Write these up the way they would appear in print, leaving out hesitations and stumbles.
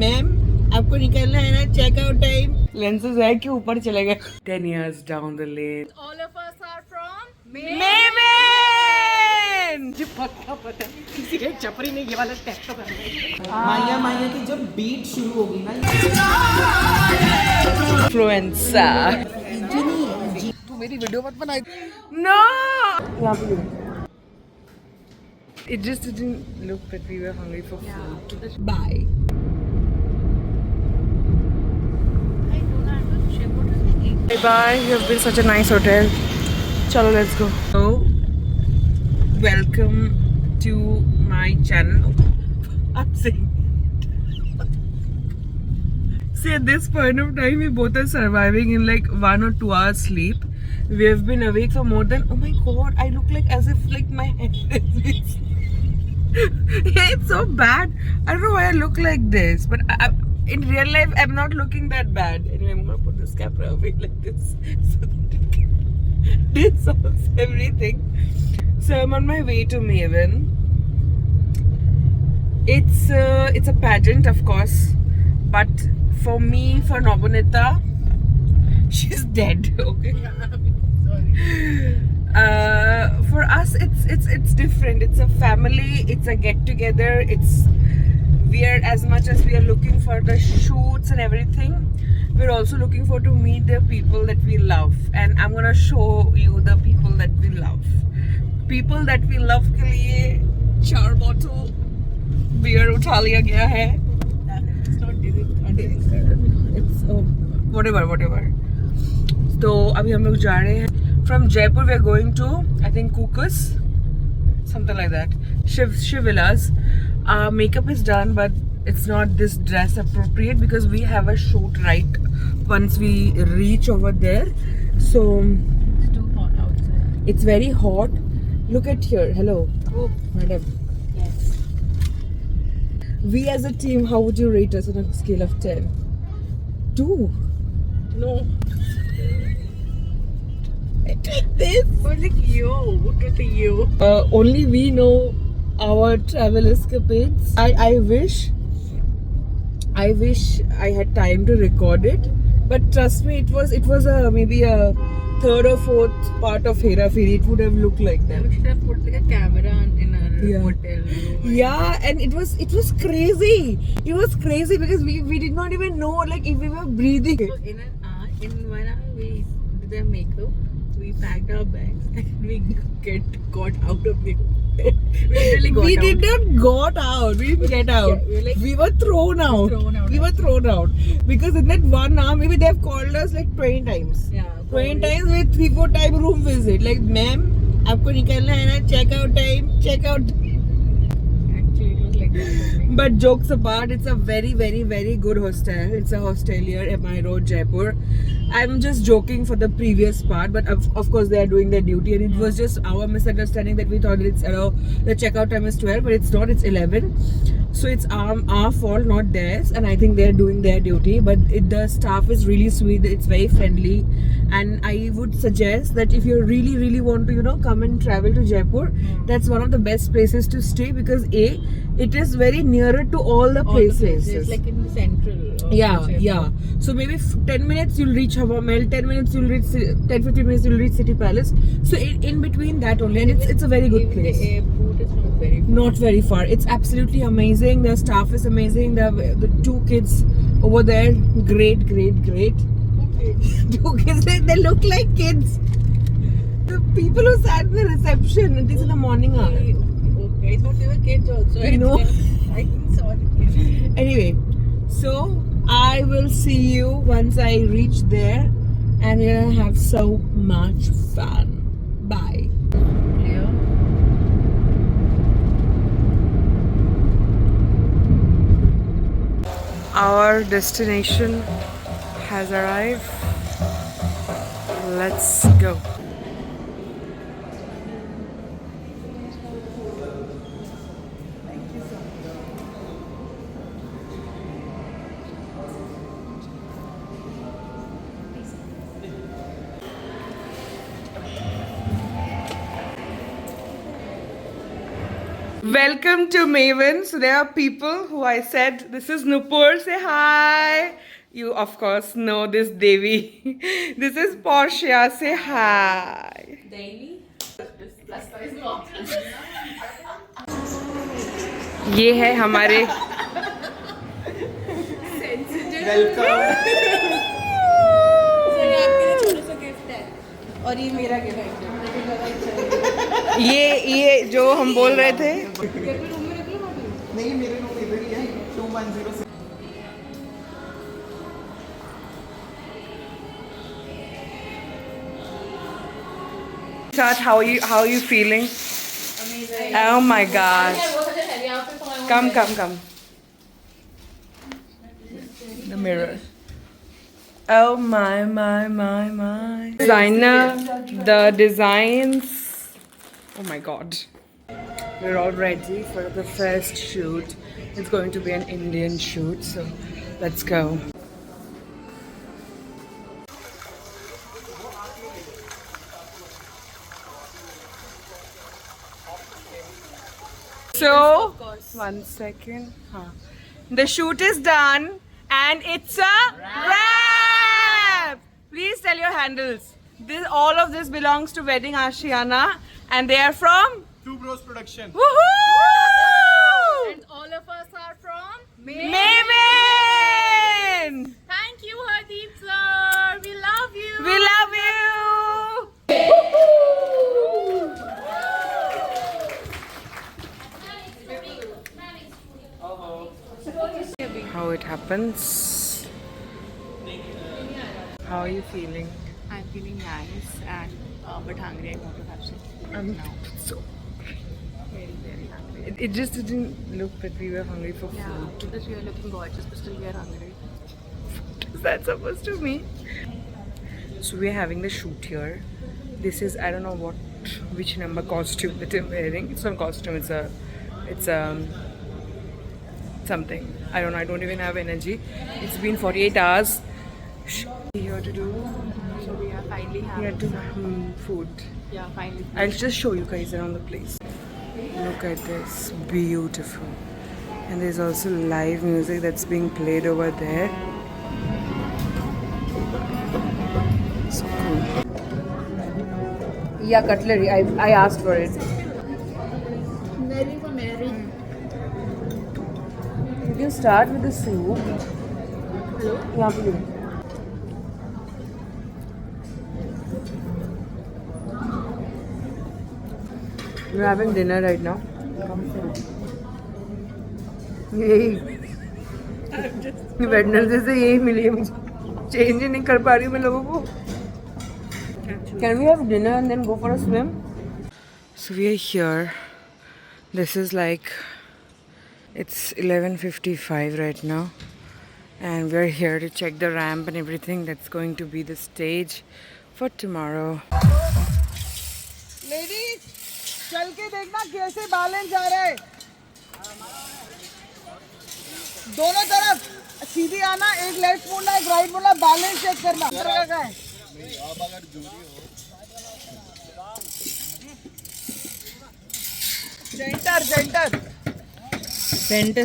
Ma'am आपको निकलना है ना, चेकआउट टाइम। लेंसेज है कि ऊपर चले गए। 10 years down the lane. All of us are from मेमेन। मुझे पता किसी एक चपरी ने ये वाला स्टेप तो करना है। माया माया की जब बीट शुरू होगी ना, इन्फ्लुएंसर। तू मेरी वीडियो मत बना। No. It just didn't look that we were hungry for food. Bye. Bye bye. You have been such a nice hotel. Chalo, let's go. So, welcome to my channel. I'm saying. See, at this point of time, we both are surviving in like 1 or 2 hours sleep. We have been awake for more than. Oh my god! I look like as if like my head is. Yeah, it's so bad. I don't know why I look like this, but in real life, I'm not looking that bad. Anyway, I'm gonna put this camera away like this so that it can dissolve everything. So I'm on my way to Maven. It's a pageant, of course, but for me, for Nobunita, she's dead. Okay. For us, it's different. It's a family. It's a get together. We are, as much as we are looking for the shoots and everything, we're also looking for to meet the people that we love. And I'm gonna show you the people that we love. People that we love के लिए 4 bottle beer उठा लिया गया है. It's whatever. तो अभी हम लोग जा रहे हैं. From Jaipur we are going to, I think, Kukus, something like that. Shivilas. Makeup is done, but it's not this dress appropriate because we have a shoot right once we reach over there. So It's too hot outside. it's very hot. Look at here. Hello. Oh, Madam. yes. We as a team, how would you rate us on a scale of 10? 2. No. This. What's like you? What was you? Only we know our travel escapades. I wish I had time to record it, but trust me, it was maybe a third or fourth part of Hera Fairy. It would have looked like that. We should have put like a camera in our Yeah. hotel room. Yeah, and it was crazy. It was crazy because we did not even know like if we were breathing. So in 1 hour we did the makeup. We packed our bags and we got out of the hotel. We literally got We out. did not got out. We didn't get out. we were like- we were thrown out. We were thrown out because in that 1 hour maybe they have called us like 20 times. Yeah. 20 times with 3-4 time room visit. Like, ma'am, आपको निकलना है ना, checkout time. Actually, it was like that only. But jokes apart, it's a very, very, very good hostel. It's a hostelier, MI Road, Jaipur. I'm just joking for the previous part, but of course they are doing their duty, and it was just our misunderstanding that we thought it's the checkout time is 12, but it's not. It's 11. So it's our fault, not theirs, and I think they're doing their duty. But the staff is really sweet. It's very friendly, and I would suggest that if you really, really want to, come and travel to Jaipur, that's one of the best places to stay because it is very nearer to all the All the places. places, like in the central. Yeah. So maybe 10 minutes you'll reach Hawa Mahal, 10 minutes you'll reach 10-15 minutes you'll reach City Palace. So in between that only, and it's a very good Even place. the airport is not very far. Not very far. It's absolutely amazing. The staff is amazing. The 2 kids over there, great. 2 kids, they look like kids. The people who sat in the reception, it is in the morning hour. Okay, I thought they were kids also. No. I saw the kids. Anyway, so I will see you once I reach there, and we're gonna have so much fun. Bye. Clear. Our destination has arrived. Let's go. Welcome to Maven. So there are people who I said, this is Nupur, say hi. You of course know this Devi. This is Portia, say hi. ये है हमारे और ये मेरा gift है। ये जो हम बोल रहे थे नहीं मेरे रूम इधर ही है 2106 Chat, how are you feeling? Amazing. Oh my gosh. Come. The mirror. Oh my. Designer, the designs. Oh my god. We're all ready for the first shoot. It's going to be an Indian shoot, so let's go. So, one second. The shoot is done and it's a wrap! Please tell your handles. All of this belongs to Wedding Ashiana and they are from Two Bros Production. Woohoo! And all of us are from Maven! Thank you, Hardeep sir. We love you. We love you! How it happens? How are you feeling? I'm feeling nice and but hungry. I want to have some. I'm so very hungry. It just didn't look that we were hungry for food. Yeah, because we are looking gorgeous, but still we are hungry. Is that supposed to mean? So we're having the shoot here. This is, I don't know which number costume that I'm wearing. It's not costume, it's something. I don't know, I don't even have energy. It's been 48 hours. Here to do. So we are finally having food. Yeah, finally. I'll just show you guys around the place. Look at this, beautiful. And there's also live music that's being played over there. So cool. Yeah, cutlery. I asked for it. Ready for marriage. You can start with the soup. Yeah, please. We're having dinner right now. यही Wednesday से यही मिली है मुझे change ही नहीं कर पा रही हूँ मैं लोगों को Can we have dinner and then go for a swim? So we are here. This is like it's 11:55 right now and we're here to check the ramp and everything that's going to be the stage for tomorrow. Ladies, चल के देखना कैसे balance आ रहा है दोनों तरफ सीधी आना एक लेफ्ट मुड़ना एक राइट मुड़ना बैलेंस चेक करना क्या है आप अगर जोरी हो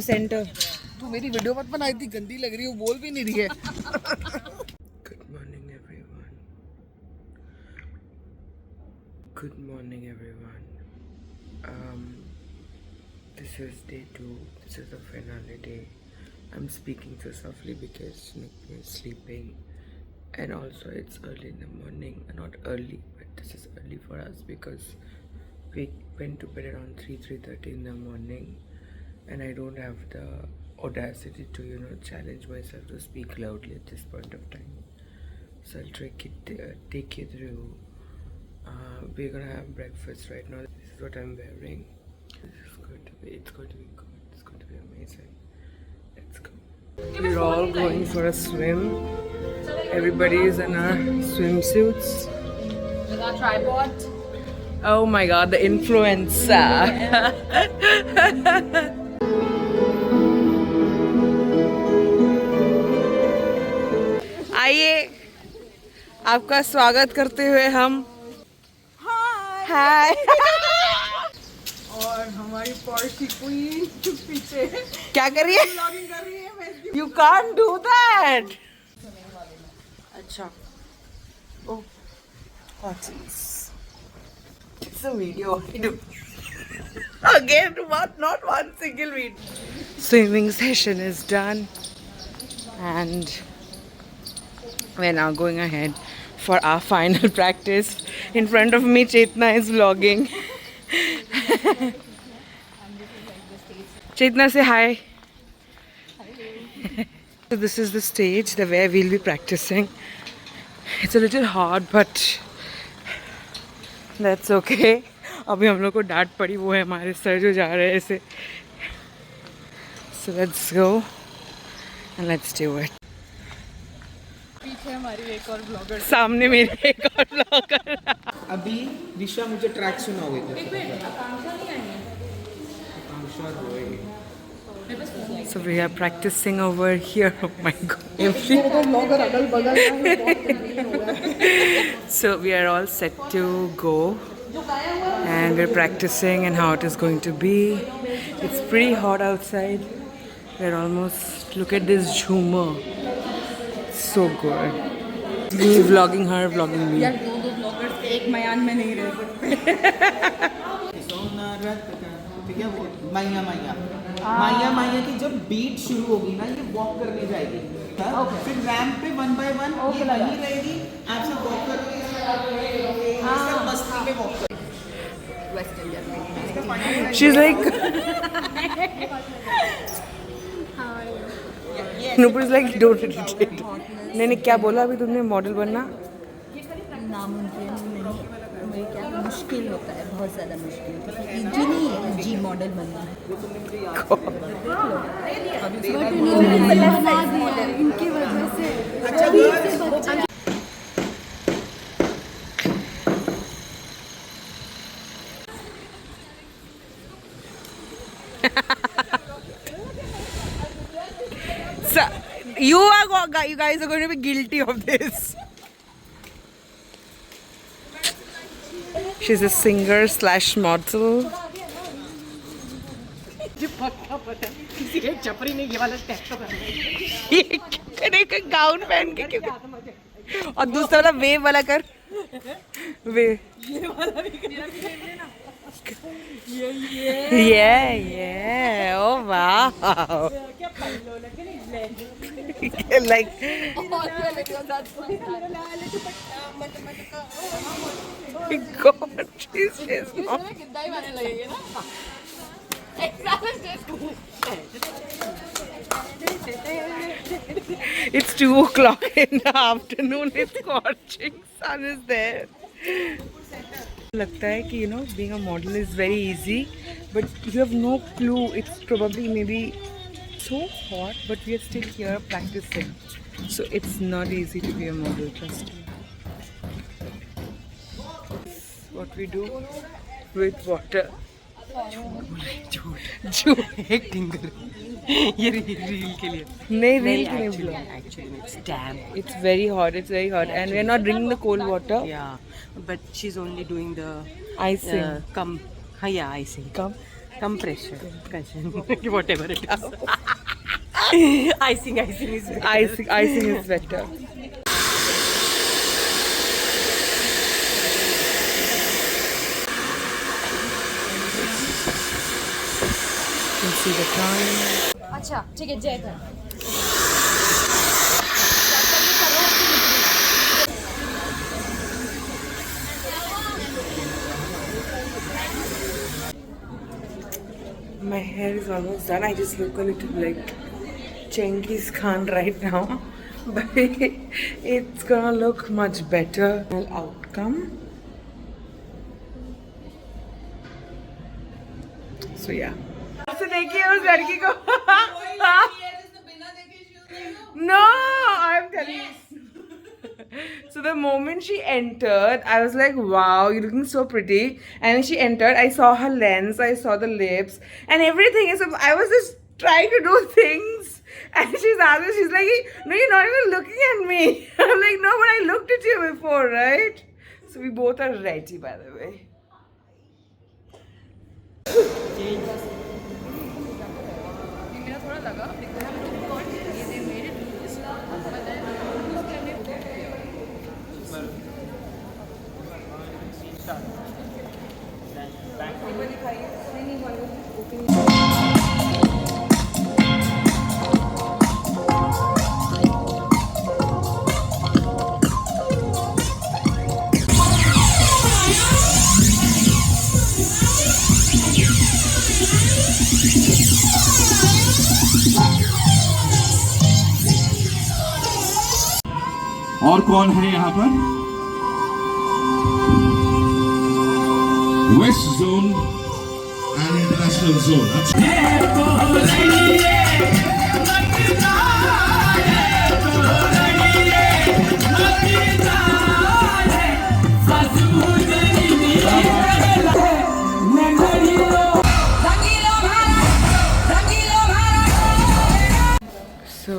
सेंटर तू मेरी वीडियो मत बनाई थी गंदी लग रही है बोल भी नहीं रही है Good morning everyone. This is day 2. This is the finale day. I'm speaking so softly because Nick is sleeping and also it's early in the morning. Not early, but this is early for us because we went to bed around 3:30 in the morning and I don't have the audacity to challenge myself to speak loudly at this point of time. So I'll take you through. We're gonna have breakfast right now. This is what I'm wearing. It's going to be good. It's going to be amazing. Let's go. We're all going for a swim. Everybody is in our swimsuits. With our tripod. Oh my god, the influencer. आइए आपका स्वागत करते हुए हम हाय हमारी party queen पीछे क्या कर रही है? ब्लॉगिंग कर रही है। मैं You can't do that. अच्छा. Oh. Oh jeez. It's a video. I do. Again, not one single video. Swimming session is done, and we're now going ahead for our final practice. In front of me, Chetna is vlogging. Chetna, say hi. So this is the stage where we'll be practicing. It's a little hard, but that's okay. अभी हम लोग को डांट पड़ी, वो है हमारे sir जो जा रहे हैं ऐसे. So let's go and let's do it. पीछे हमारी एक और ब्लॉगर, सामने मेरे एक और ब्लॉगर. अभी दिशा मुझे ट्रैक सुनाओगे क्या? आकांक्षा रोए. So we are practicing over here. Oh my god. Blogger अगल बगल. So we are all set to go, and we're practicing and how it is going to be. It's pretty hot outside. We're almost, look at this झूमर. So good. Me vlogging her, vlogging me. यार दो bloggers एक मयान में नहीं रह सकते. ठीक है वो माइया माइया माइया माइया की जब बीट शुरू होगी ना, ये वॉक करने जाएगी. फिर रैंप पे 1 by 1 ये वहीं रहेगी. आप सब वॉक करोगे, सब मस्ती में वॉक करोगे. She's like, Nupur is like, don't irritate. नहीं क्या बोला अभी तुमने? मॉडल बनना नामुमकिन नहीं, मुझे क्या मुश्किल होता है, बहुत ज़्यादा मुश्किल. इजी नहीं है जी मॉडल बनना. इनकी वजह से So, you guys are going to be guilty of this. She's a singer / model. किसी एक चपरी ने ये वाला स्टेप तो करना है. ये क्या करेगा गाउन पहन के? क्यों? और दूसरा वाला वेव वाला कर. वेव. ये वाला भी करना Yeah. Oh wow. क्या पल्लो लगे नहीं Like. God, she's not. कितना ही माने लगेंगे ना. It's 2 o'clock in the afternoon. It's scorching. Sun is there. लगता है कि being a model is very easy, but you have no clue. It's probably maybe so hot, but we are still here practicing. So it's not easy to be a model, trust me. What we do with water. एक टिंगर ये reel के लिए नहीं reel के लिए. actually it's damn. It's very hot. It's very hot, and we're not drinking the cold water. Yeah, but she's only doing the Icing. icing. Come. Compression. Whatever it is. Icing is better. Icing is better. You can see the time. अच्छा ठीक है जय कर. My hair is almost done. I just look a little like Genghis Khan right now, but it's gonna look much better. Outcome. So yeah. So देखिए उस लड़की को. No, I'm telling you. So the moment she entered, I was like, wow, you're looking so pretty. And when she entered, I saw her lens, I saw the lips and everything. So I was just trying to do things. And she's asking, she's like, no, you're not even looking at me. I'm like, no, but I looked at you before, right? So we both are ready, by the way. और कौन है यहाँ पर? West zone and international zone. So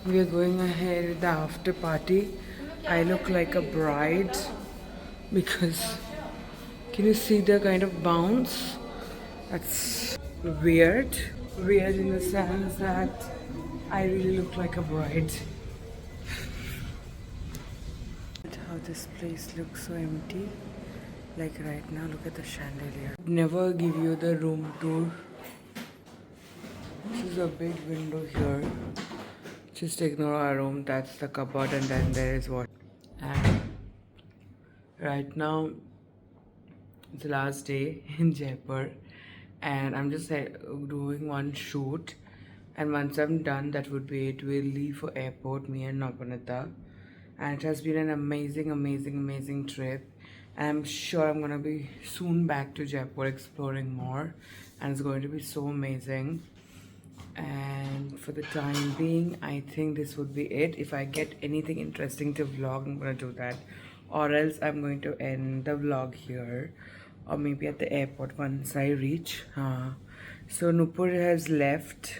we are going ahead with the after party. I look like a bride because can you see the kind of bounce? That's weird. Weird in the sense that I really look like a bride. How this place looks so empty. Like right now, look at the chandelier. Never give you the room tour. This is a big window here. Just ignore our room. That's the cupboard, and then there is what. And right now, it's the last day in Jaipur, and I'm just doing one shoot. And once I'm done, that would be it. We'll leave for airport, me and Napanita. And it has been an amazing, amazing, amazing trip. I'm sure I'm gonna be soon back to Jaipur exploring more, and it's going to be so amazing. And for the time being, I think this would be it. If I get anything interesting to vlog, I'm gonna do that, or else I'm going to end the vlog here, or maybe at the airport once I reach. So Nupur has left.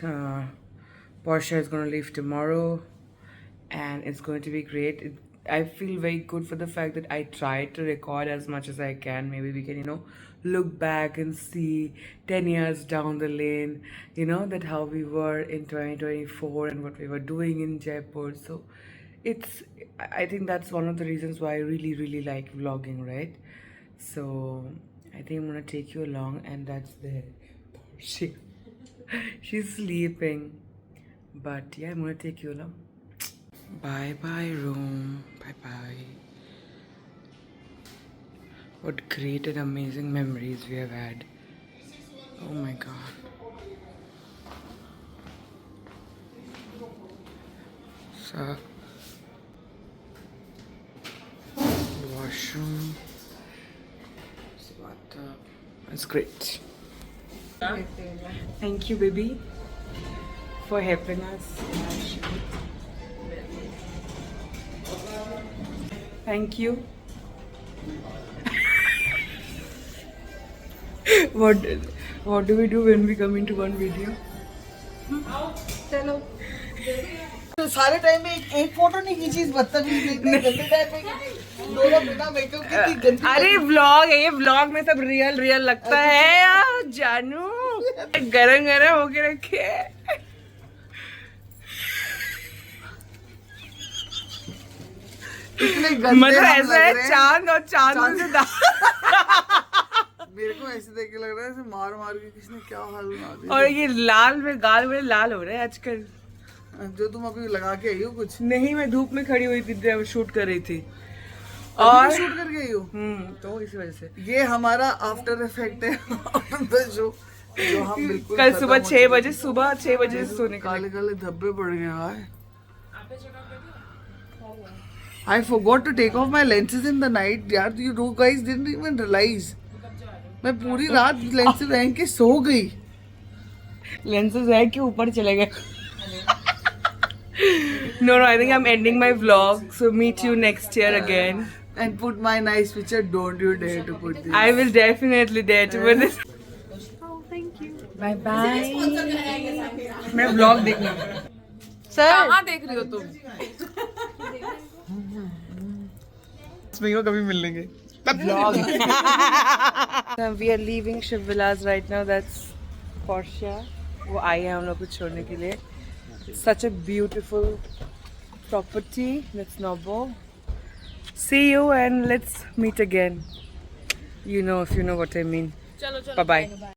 Portia is gonna leave tomorrow, and it's going to be great. I feel very good for the fact that I tried to record as much as I can. Maybe we can, look back and see 10 years down the lane, that how we were in 2024 and what we were doing in Jaipur. So I think that's one of the reasons why I really, really like vlogging, right? So I think I'm gonna take you along, and that's there. She's sleeping. But yeah, I'm gonna take you along. Bye bye room. Bye bye. What great and amazing memories we have had. Oh my god. So washroom. Bathtub. That's great. Thank you, baby, for helping us. Thank you. What do we do when we come into one video? चलो तो सारे time में एक photo नहीं खींची इस बदतमीज ने, इतने गंदे टाइम में खींची, दोनों बिना मेकअप के इतनी गंदी। अरे व्लॉग है ये, व्लॉग में सब रियल लगता है यार जानू। गरम गरम होके रखे। मतलब ऐसा है चांद और चांद से मेरे को ऐसे देख के लग रहा है ऐसे मार मार के किसने क्या हाल बना दिया। और ये लाल में गाल मेरे लाल हो रहे हैं आजकल। जो तुम अभी लगा के आई हो कुछ? नहीं, मैं धूप में खड़ी हुई थी, शूट कर रही थी और शूट करके आई हो। तो इसी वजह से ये हमारा आफ्टर इफेक्ट है जो हम बिल्कुल कल सुबह 6 बजे से सोने का काले काले धब्बे पड़ गए यार। I forgot to take off my lenses in the night यार, you guys didn't even realize। मैं पूरी रात लेंसेज पहन के सो गई। लेंसेज है कि ऊपर चले गए। No, I think I'm ending my vlog. So meet you next year again. And put my nice picture. Don't you dare to put this. I will definitely dare to put this. Oh, thank you. Bye bye. मैं vlog देखना। Sir कहाँ देख रही हो तुम? इसमें कभी मिल लेंगे। Vlog. We are leaving Shiv Vilas right now. That's Portia. वो आई है हम लोग को छोड़ने के लिए। Such a beautiful property. That's Nobo. See you and let's meet again. You know if you know what I mean. Bye bye.